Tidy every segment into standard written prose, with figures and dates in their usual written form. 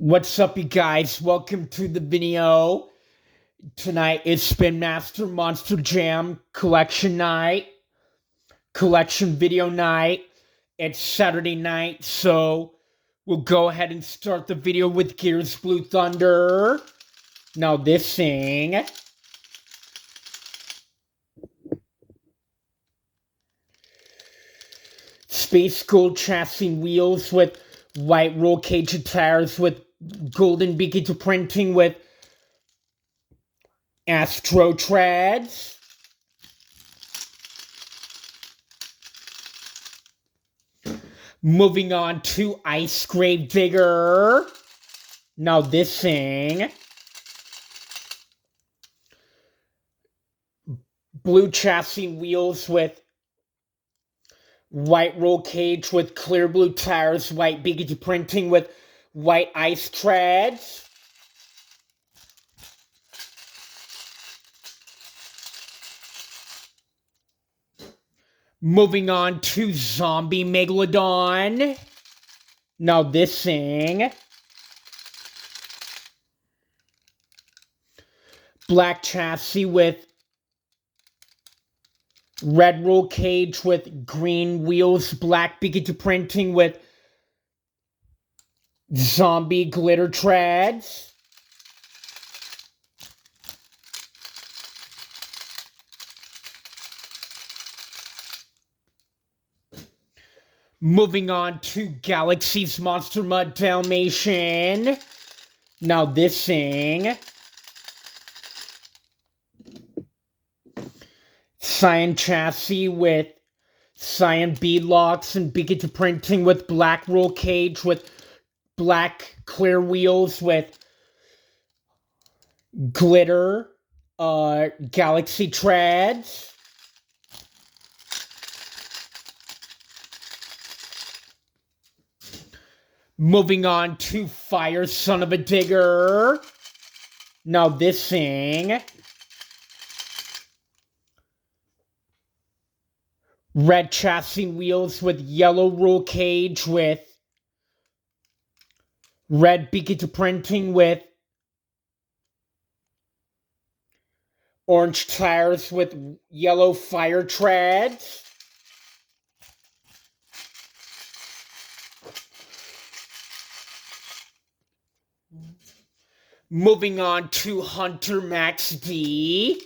What's up, you guys? Welcome to the video. Tonight is Spin Master Monster Jam collection night, collection video night. It's Saturday night, so we'll go ahead and start the video with Gears Blue Thunder. Now this thing. Space Gold chassis wheels with white roll cage tires with golden beaky printing with Astro Trads. Moving on to Ice Grave Digger. Now this thing. Blue chassis wheels with white roll cage with clear blue tires, white beaky printing with white ice trads. Moving on to Zombie Megalodon. Now this thing. Black chassis with red roll cage with green wheels, black beaky printing with zombie glitter trads. Moving on to Galaxy's Monster Mud Dalmatian. Now this thing. Cyan chassis with cyan beadlocks and beaky printing with black roll cage with black clear wheels with glitter Galaxy trads. Moving on to Fire Son of a Digger. Now this thing. Red chassis wheels with yellow roll cage with red beaky printing with orange tires with yellow fire trads. Moving on to Hunter Max D.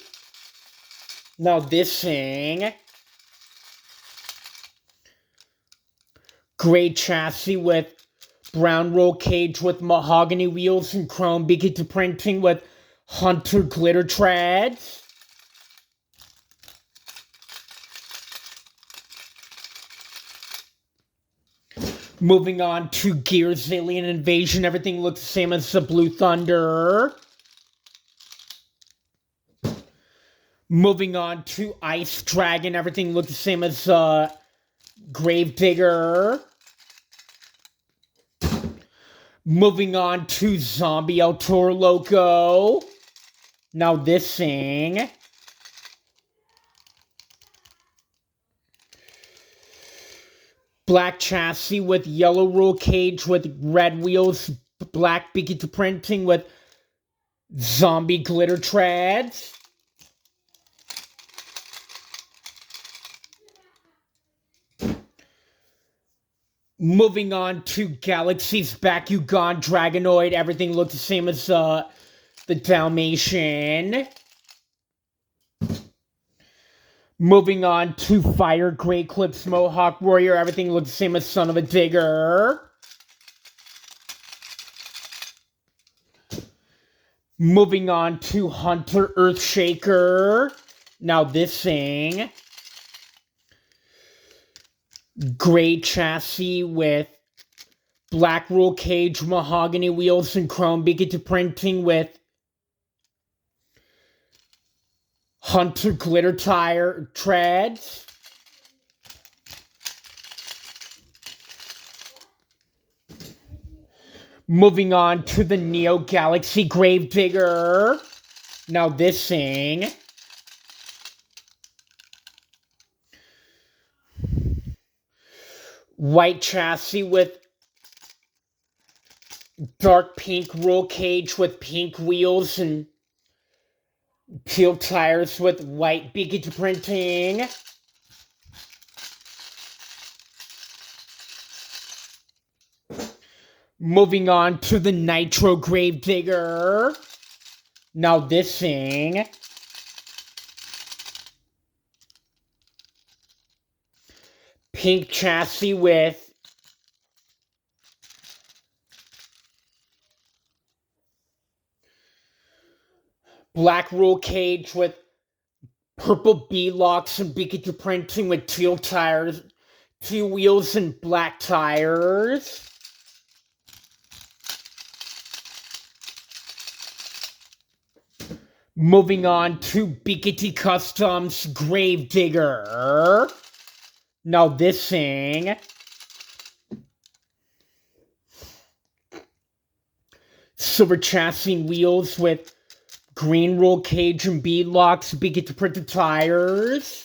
Now this thing. Gray chassis with brown roll cage with mahogany wheels and chrome beaky printing with Hunter glitter trads. Moving on to Gears Alien Invasion. Everything looks the same as the Blue Thunder. Moving on to Ice Dragon. Everything looks the same as Grave Digger. Moving on to Zombie El Toro Loco. Now this thing. Black chassis with yellow roll cage with red wheels, black beaky printing with zombie glitter trads. Moving on to Galaxy's Bakugan Dragonoid. Everything looks the same as the Dalmatian. Moving on to Fire Grey Clips Mohawk Warrior. Everything looks the same as Son of a Digger. Moving on to Hunter Earthshaker. Now this thing. Gray chassis with black roll cage, mahogany wheels, and chrome beaky printing with Hunter glitter tire treads. Moving on to the Neo Galaxy Grave Digger. Now this thing. White chassis with dark pink roll cage with pink wheels and teal tires with white Pikachu printing. Moving on to the Nitro Gravedigger. Now this thing. Pink chassis with black roll cage with purple B-locks and Pikachu printing with teal tires, teal wheels and black tires. Moving on to Pikachu Customs Gravedigger. Now this thing. Silver chassis wheels with green roll cage and beadlocks, Pikachu printed tires.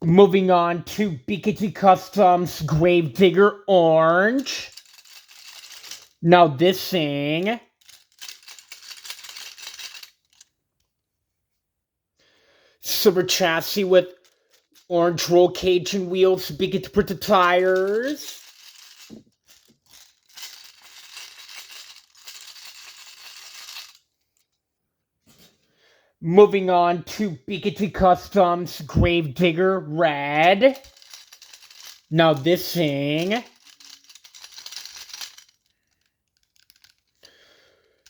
Moving on to Pikachu Customs Gravedigger Orange. Now this thing. Silver chassis with orange roll cage and wheels, Pikachu printed tires. Moving on to Pikachu Customs Gravedigger Red. Now this thing.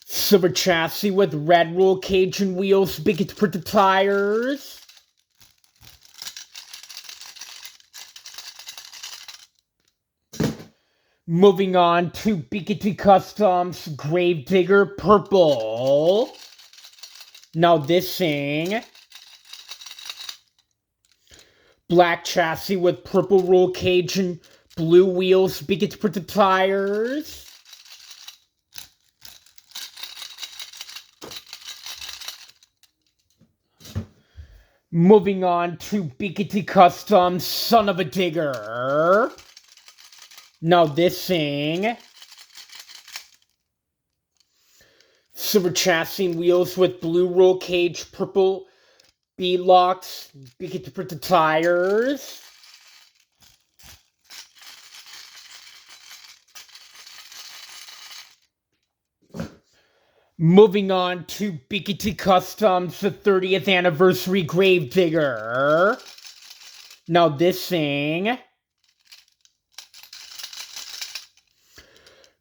Silver chassis with red roll cage and wheels, Pikachu printed tires. Moving on to Pikachu Customs Gravedigger Purple. Now this thing. Black chassis with purple roll cage and blue wheels, Pikachu printed tires. Moving on to Pikachu Customs Son of a Digger. Now this thing. Silver chassis wheels with blue roll cage, purple beadlocks, Pikachu printed tires. Moving on to Pikachu Customs, the 30th Anniversary Gravedigger. Now this thing.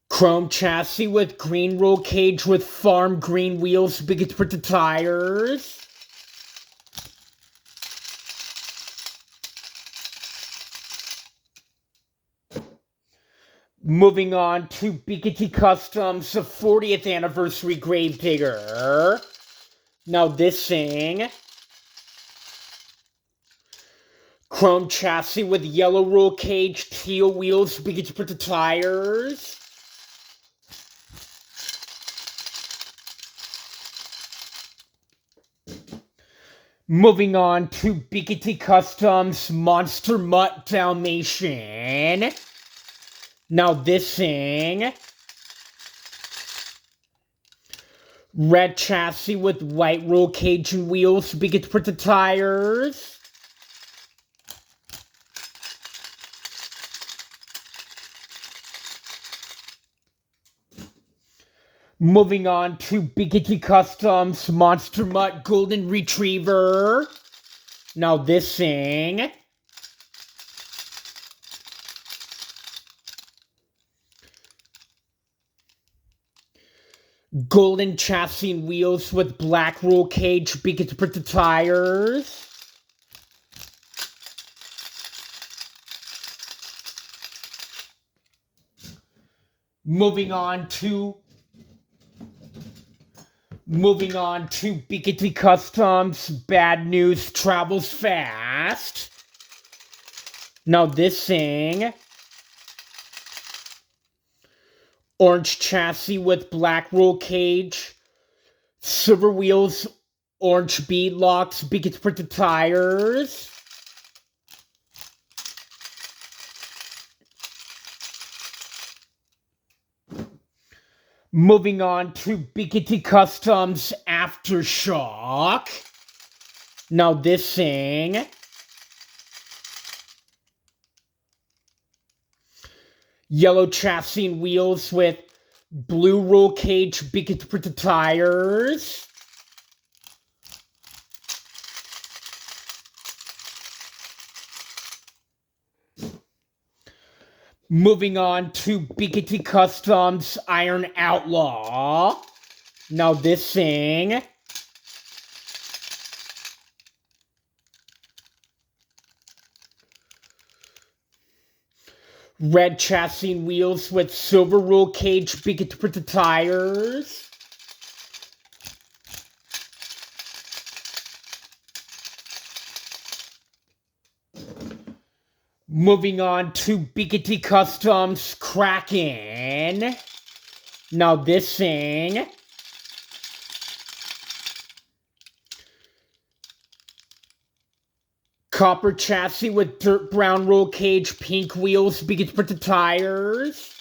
Chrome chassis with green roll cage with farm green wheels, Pikachu printed tires. Moving on to Pikachu Customs, the 40th Anniversary Gravedigger. Now this thing. Chrome chassis with yellow roll cage, teal wheels, Pikachu printed tires. Moving on to Pikachu Customs Monster Mutt Dalmatian. Now this thing. Red chassis with white roll cage and wheels, Pikachu printed tires. Moving on to Pikachu Customs Monster Mutt Golden Retriever. Now this thing. Golden chassis and wheels with black roll cage, Pikachu printed tires. Moving on to Pikachu Customs Bad News Travels Fast. Now this thing. Orange chassis with black roll cage, silver wheels, orange bead locks, Pikachu printed tires. Moving on to BKT Customs Aftershock. Now this thing. Yellow chassis and wheels with blue roll cage BKT printed tires. Moving on to BKT Customs Iron Outlaw. Now this thing. Red chassis and wheels with silver roll cage BKT printed tires. Moving on to BKT Customs Kraken. Now this thing. Copper chassis with dirt brown roll cage, pink wheels, BKT printed tires.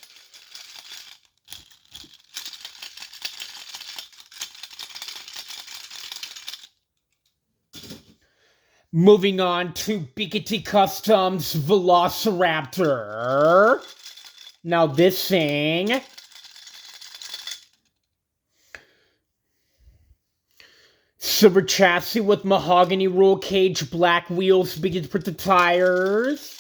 Moving on to BKT Customs Velociraptor. Now this thing. Silver chassis with mahogany roll cage, black wheels, BKT printed tires.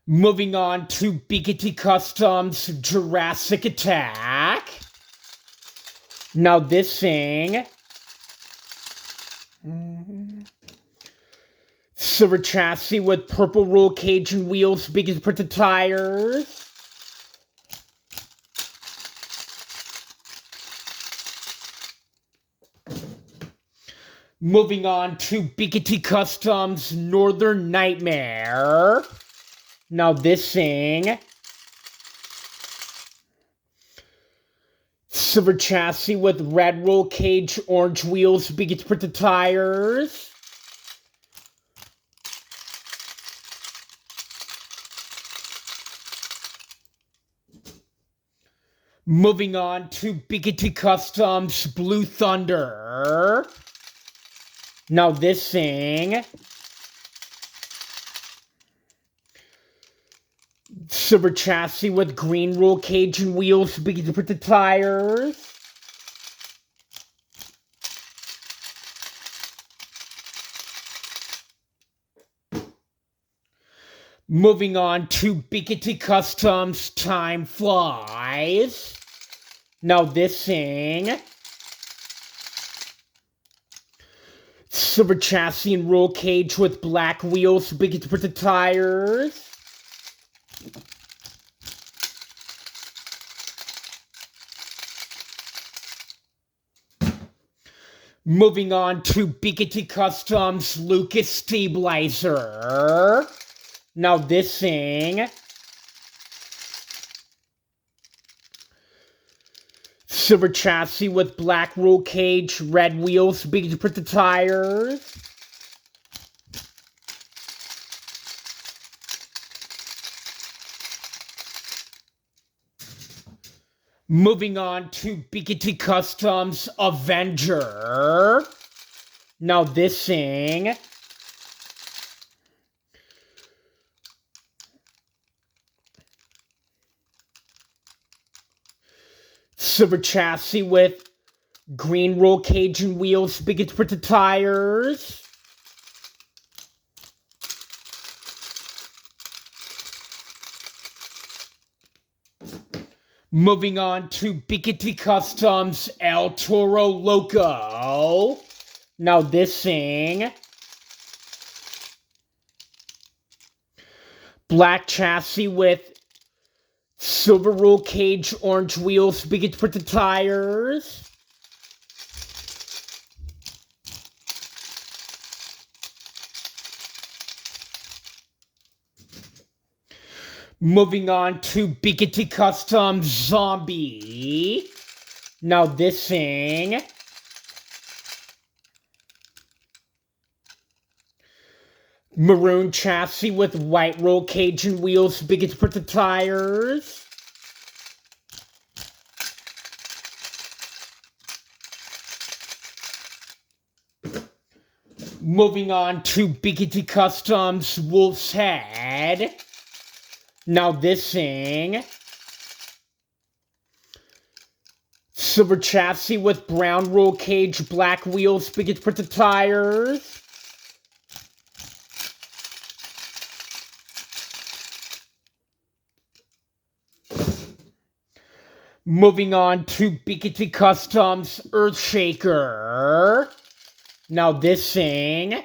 Moving on to BKT Customs Jurassic Attack. Now this thing. Silver chassis with purple roll cage and wheels, BKT printed tires. Moving on to BKT Customs Northern Nightmare. Now this thing. Silver chassis with red roll cage, orange wheels, BKT printed tires. Moving on to BKT Customs Blue Thunder. Now this thing. Silver chassis with green roll cage and wheels, BKT printed tires. Moving on to BKT Customs Time Flies. Now this thing. Silver chassis and roll cage with black wheels, BKT printed tires. Moving on to BKT Customs Lucas Stabilizer. Now this thing. Silver chassis with black roll cage, red wheels, BKT printed tires. Moving on to BKT Customs Avenger. Now this thing. Silver chassis with green roll cage and wheels, BKT printed tires. Moving on to BKT Customs El Toro Loco. Now this thing. Black chassis with silver roll cage, orange wheels, BKT printed tires. Moving on to BKT Customs Zombie. Now this thing. Maroon chassis with white roll cage and wheels, biggest for the tires. Moving on to Biggity Customs Wolf's Head. Now this thing. Silver chassis with brown roll cage, black wheels, biggest for the tires. Moving on to Biggity Customs Earthshaker. Now this thing.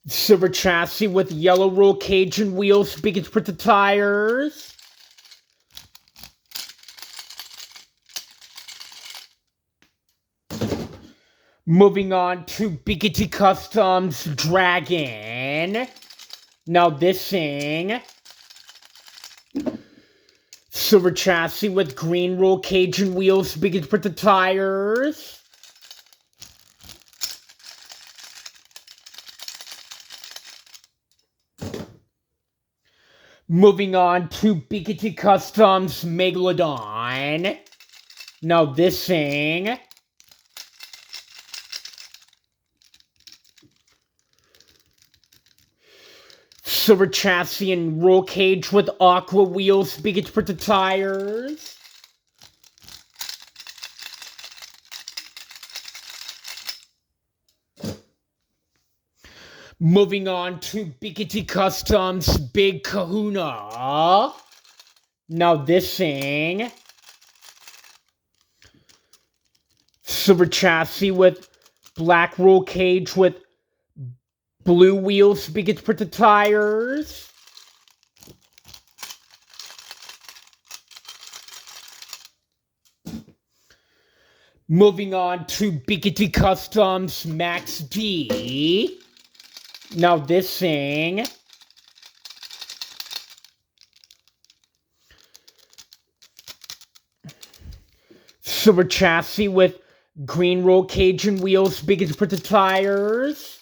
Silver chassis with yellow roll cage and wheels, biggest for the tires. Moving on to Biggity Customs Dragon. Now this thing. Silver chassis with green roll cage and wheels, biggest for the tires. Moving on to Biggity Customs Megalodon. Now this thing. Silver chassis and roll cage with aqua wheels, biggest for the tires. Moving on to Biggity Customs Big Kahuna. Now this thing. Silver chassis with black roll cage with blue wheels, biggest for the tires. Moving on to Biggity Customs Max D. Now this thing. Silver chassis with green roll cage and wheels, biggest for the tires.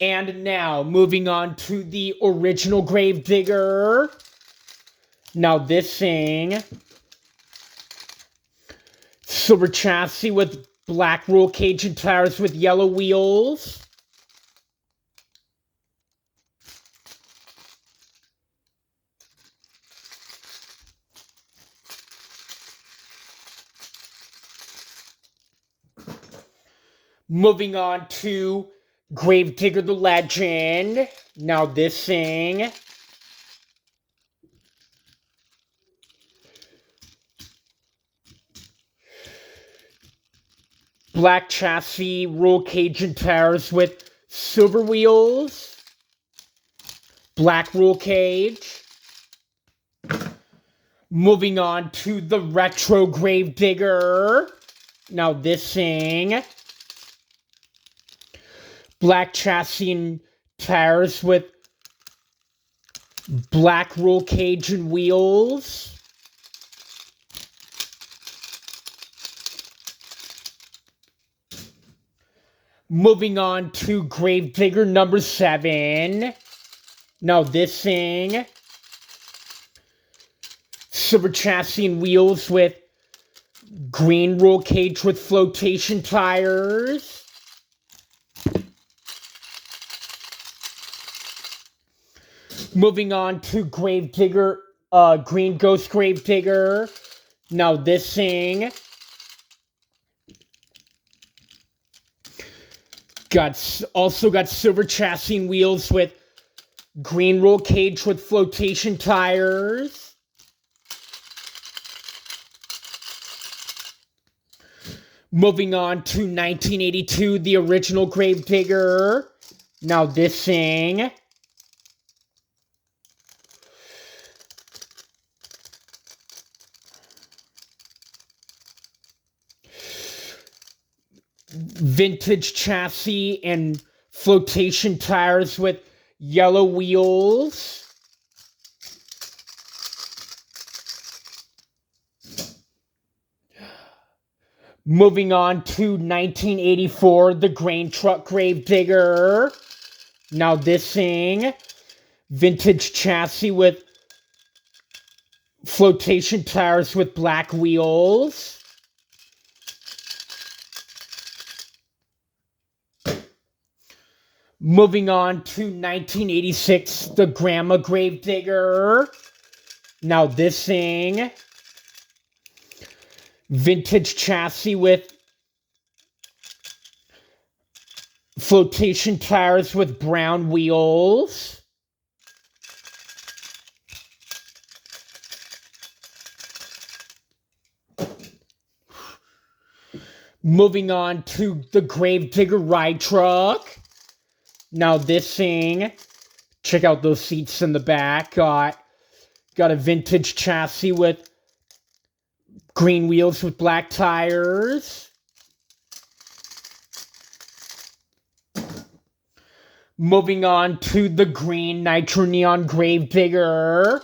And now, moving on to the original Gravedigger. Now this thing. Silver chassis with black roll cage and tires with yellow wheels. Moving on to Gravedigger the Legend. Now this thing. Black chassis, roll cage and tires with silver wheels. Black roll cage. Moving on to the Retro Gravedigger. Now this thing. Black chassis and tires with black roll cage and wheels. Moving on to Gravedigger number 7. Now this thing. Silver chassis and wheels with green roll cage with flotation tires. Moving on to Gravedigger, Green Ghost Gravedigger. Now this thing. Also got silver chassis and wheels with green roll cage with flotation tires. Moving on to 1982, the original Gravedigger. Now this thing. Vintage chassis and flotation tires with yellow wheels. Moving on to 1984, the Grain Truck Gravedigger. Now this thing, vintage chassis with flotation tires with black wheels. Moving on to 1986, the Grandma Gravedigger. Now this thing, vintage chassis with flotation tires with brown wheels. Moving on to the Gravedigger Ride Truck. Now this thing, check out those seats in the back. Got a vintage chassis with green wheels with black tires. Moving on to the green Nitro Neon Gravedigger.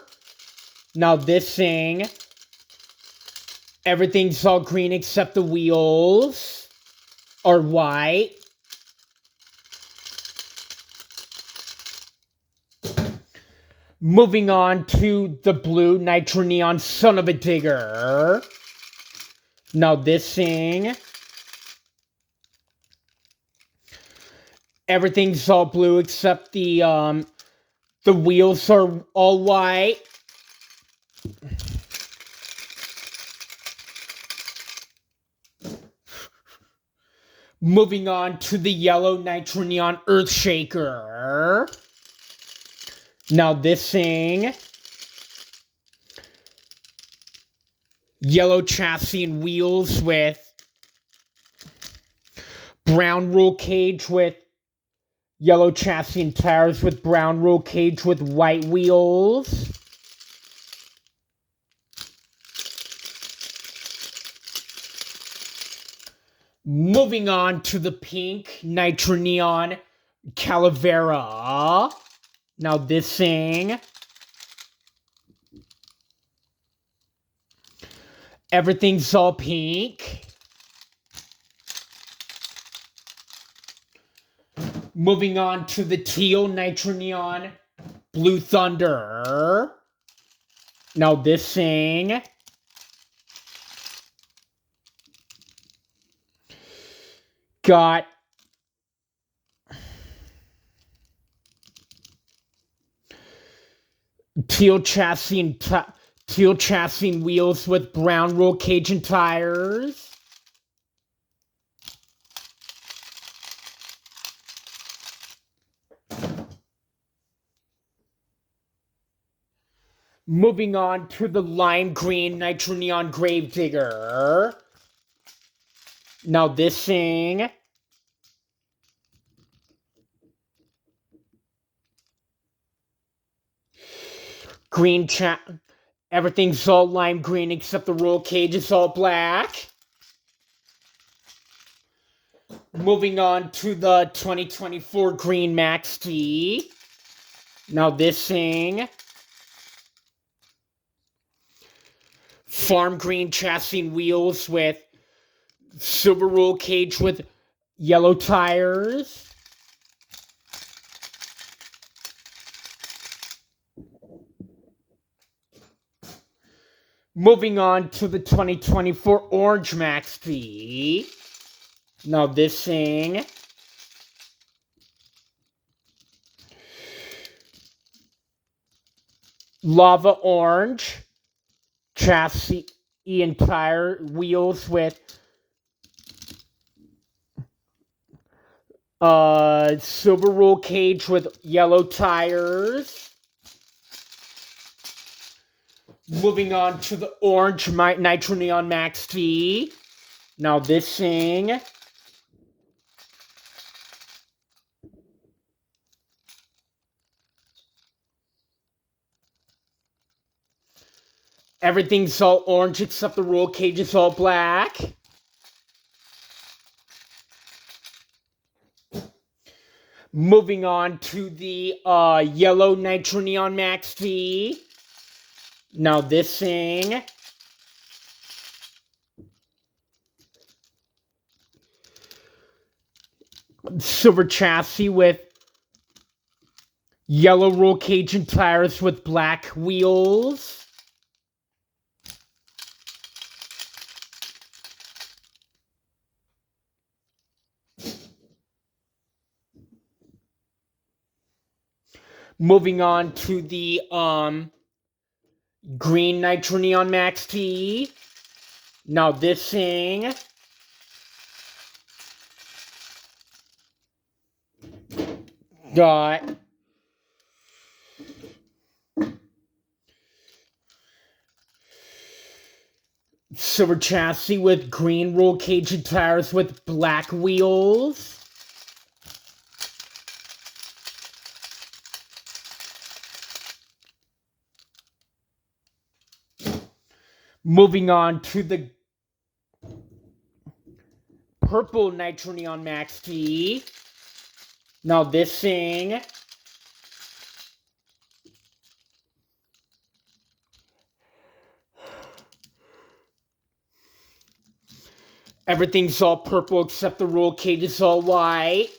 Now this thing, everything's all green except the wheels are white. Moving on to the blue Nitro Neon Son of a Digger. Now this thing, everything's all blue except the wheels are all white. Moving on to the yellow Nitro Neon Earthshaker. Now this thing, yellow chassis and wheels with brown roll cage with yellow chassis and tires with brown roll cage with white wheels. Moving on to the pink Nitro Neon Calavera. Now this thing, everything's all pink. Moving on to the teal Nitro Neon Blue Thunder. Now this thing, got teal chassis and wheels with brown roll cage and tires. Moving on to the lime green Nitro Neon Gravedigger. Now this thing, everything's all lime green except the roll cage is all black. Moving on to the 2024 green Max T. Now this thing, farm green chassis and wheels with silver roll cage with yellow tires. Moving on to the 2024 Orange Max T. Now this thing, lava orange chassis and tire wheels with silver roll cage with yellow tires. Moving on to the orange Nitro Neon Max T. Now this thing, everything's all orange except the roll cage is all black. Moving on to the yellow Nitro Neon Max T. Now this thing, silver chassis with yellow roll cage and tires with black wheels. Moving on to the green Nitro Neon Max T. Now this thing got silver chassis with green roll cage and tires with black wheels. Moving on to the purple Nitro Neon Max T. Now this thing everything's all purple except the roll cage is all white.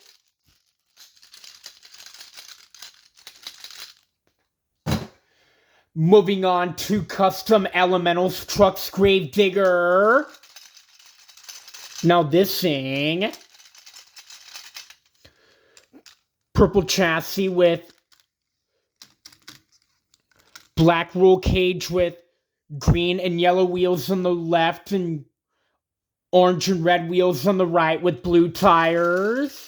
Moving on to Custom Elementals Trucks Gravedigger. Now this thing, purple chassis with black roll cage with green and yellow wheels on the left and orange and red wheels on the right with blue tires.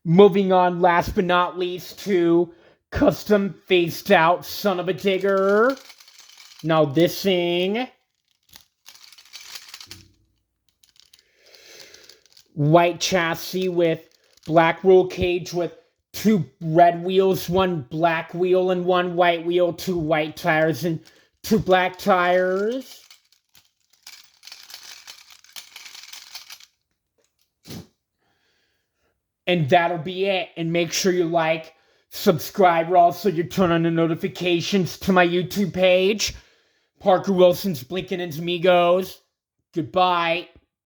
Moving on, last but not least, to Custom Phased Out Son of a Digger. Now this thing, white chassis with black roll cage with 2 red wheels, 1 black wheel and 1 white wheel, 2 white tires and 2 black tires. And that'll be it. And make sure you like, subscribe, or also you turn on the notifications to my YouTube page. Parker Wilson's Blinking and Amigos. Goodbye.